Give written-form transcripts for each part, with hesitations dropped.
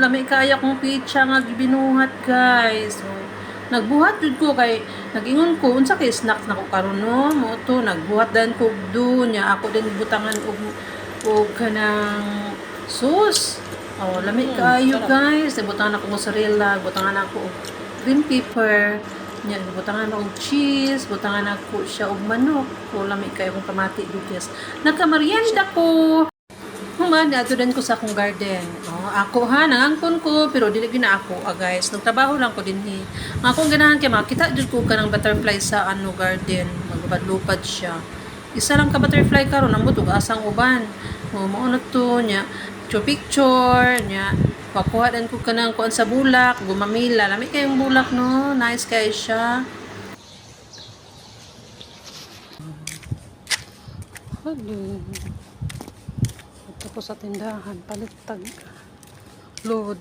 lami kaya kong pizza nga binuhat guys. So, nagbuhat jud ko kay nagingon ko unsa kay snacks nako karon no mo to nagbuhat dan ko do nya ako din butangan og kanang sauce. Oh, lami kayo guys. Butangan ako mozzarella, butangan ako og green pepper. Nya butangan ako og cheese, butangan ako siya og manok. O lami kayo kung kamati guys. Nagkamarienda ko. Human ato din ko sa akong garden. Oh, ako ha nangangkon ko pero dili gina ako guys. Nagtrabaho lang ko dinhi. Ang akong ganahan kay makita jud ko kanang butterfly sa ano garden. Maglupad-lupad siya. Isa lang ka butterfly karon ang butog asang uban. Oh, mao na to nya. Picture nya. Pakuha din ko kanang kuan sa bulak, gumamila. Lami kayong bulak no. Nice kay siya. Hello. Ito ko sa tindahan, palitag load.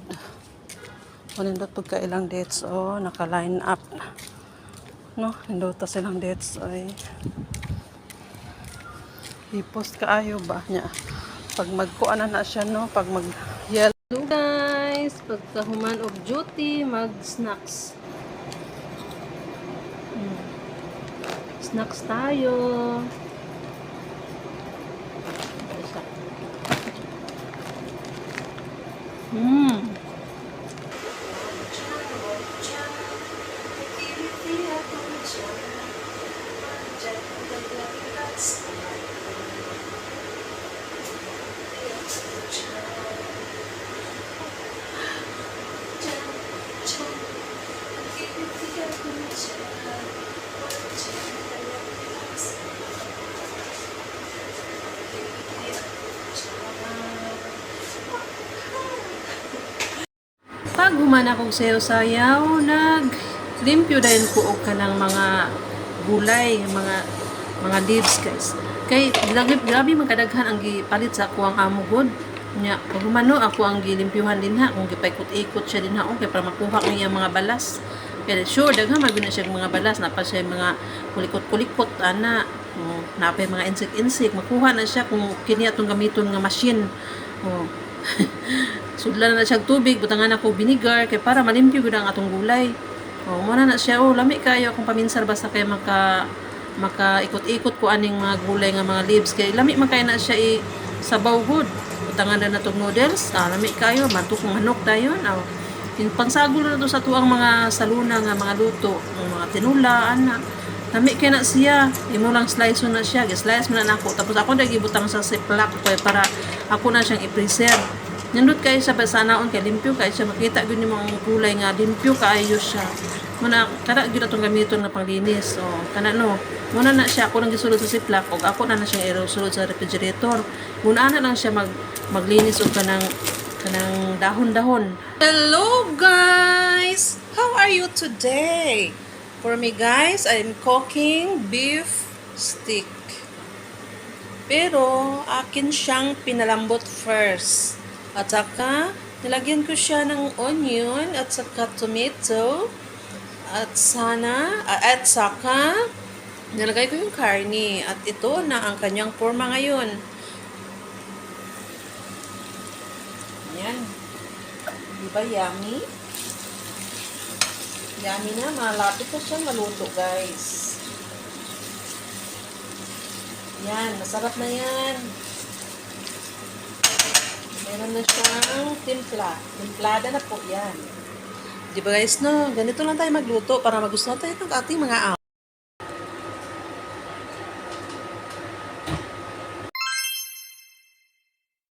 Nindot pagkailang dates, oh, naka-line up. No, nindot ta silang dates, ay. I-post kaayo ba niya? Pag magkuanan na siya, no, pag mag-yellow. Guys, pagkahuman of duty, mag-snacks. Snacks tayo. Pag human akong sayaw-sayaw, nag-limpyo dahil ko og kanang mga gulay, mga leaves guys. Kay grabe man kadaghan ang gipalit sa ako ang amugod. Nya pag humano ako ang gilimpyuhan din ha, kung gipaikot-ikot siya din ha, okay para makuha ang iyang mga balas. Kaya sure daghan maguna siya mga balas, napa siya mga kulikot-kulikot ana. Napay mga insect makuha na siya kung kini atong gamiton nga machine. Oh. Sudlan na siya tubig, butangan ako vinegar kay para malimpyo gud ang atong gulay. Oh, muna na siya. Oh, lami kayo akong paminsar basta kay maka ikot-ikot ko aning mga gulay nga mga leaves kay lami man kay na siya sabaw gud. Butangan na natong noodles. Lami kayo mantok manok dayon. Oh. Pangsagol na to sa tuang mga saluna nga mga luto, mga tinula ana. Lami kay na siya. Imo lang slice na siya. Slice man na ako. Tapos ako dagi butang sa ziplock para ako na siyang i-preserve. Nindot kayo sa basanaon kay limpyo kayo siya makita gyud nimo ang kulay nga limpyo kaayo siya. Muna kada gyud atong gamiton nga panglinis. So kana no. Muna na siya ako nang gisulod sa ziplock og ako na siya isulod sa refrigerator. Muna na lang siya maglinis og kanang dahon-dahon. Hello guys. How are you today? For me guys, I'm cooking beef steak. Pero akin siyang pinalambot first. At saka, nilagyan ko siya ng onion at saka tomato. At saka, nilagay ko yung karne. At ito na ang kanyang forma ngayon. Yan. Diba yummy? Yummy na. Malapit na siyang maluto guys. Yan. Masarap na yan. Meron na siyang timpla. Timplada na po yan. Diba guys, no? Ganito lang tayo magluto para magustuhan tayo ng ating mga